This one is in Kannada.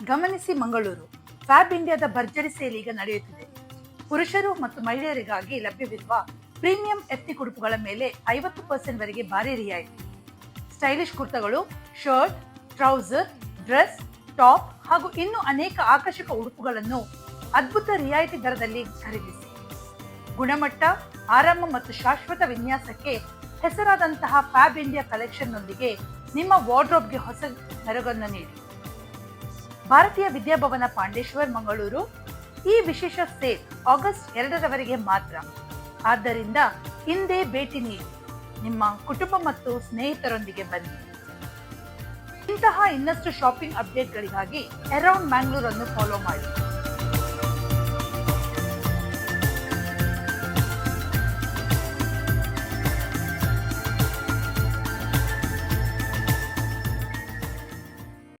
ಗಮನಿಸಿ ಮಂಗಳೂರು ಫ್ಯಾಬ್ ಇಂಡಿಯಾದ ಭರ್ಜರಿ ಸೇಲ್ ಈಗ ನಡೆಯುತ್ತಿದೆ. ಪುರುಷರು ಮತ್ತು ಮಹಿಳೆಯರಿಗಾಗಿ ಲಭ್ಯವಿರುವ ಪ್ರೀಮಿಯಂ ಎಥ್ನಿಕ್ ಉಡುಪುಗಳ ಮೇಲೆ 50% ವರೆಗೆ ಭಾರಿ ರಿಯಾಯಿತಿ. ಸ್ಟೈಲಿಶ್ ಕುರ್ತಗಳು, ಶರ್ಟ್, ಟ್ರೌಸರ್, ಡ್ರೆಸ್, ಟಾಪ್ ಹಾಗೂ ಇನ್ನೂ ಅನೇಕ ಆಕರ್ಷಕ ಉಡುಪುಗಳನ್ನು ಅದ್ಭುತ ರಿಯಾಯಿತಿ ದರದಲ್ಲಿ ಖರೀದಿಸಿ. ಗುಣಮಟ್ಟ, ಆರಾಮ ಮತ್ತು ಶಾಶ್ವತ ವಿನ್ಯಾಸಕ್ಕೆ ಹೆಸರಾದಂತಹ ಫ್ಯಾಬ್ ಇಂಡಿಯಾ ಕಲೆಕ್ಷನ್ನೊಂದಿಗೆ ನಿಮ್ಮ ವಾರ್ಡ್ರೋಬ್ಗೆ ಹೊಸ ಮೆರುಗನ್ನು ನೀಡಿ. ಭಾರತೀಯ ವಿದ್ಯಾಭವನ ಪಾಂಡೇಶ್ವರ್, ಮಂಗಳೂರು. ಈ ವಿಶೇಷ ಸೇಲ್ ಆಗಸ್ಟ್ 2ರವರೆಗೆ ಮಾತ್ರ. ಆದ್ದರಿಂದ ಹಿಂದೆ ಭೇಟಿ ನೀಡಿ, ನಿಮ್ಮ ಕುಟುಂಬ ಮತ್ತು ಸ್ನೇಹಿತರೊಂದಿಗೆ ಬನ್ನಿ. ಇಂತಹ ಇನ್ನಷ್ಟು ಶಾಪಿಂಗ್ ಅಪ್ಡೇಟ್ಗಳಿಗಾಗಿ ಅರೌಂಡ್ ಮ್ಯಾಂಗ್ಳೂರ್ ಅನ್ನು ಫಾಲೋ ಮಾಡಿ.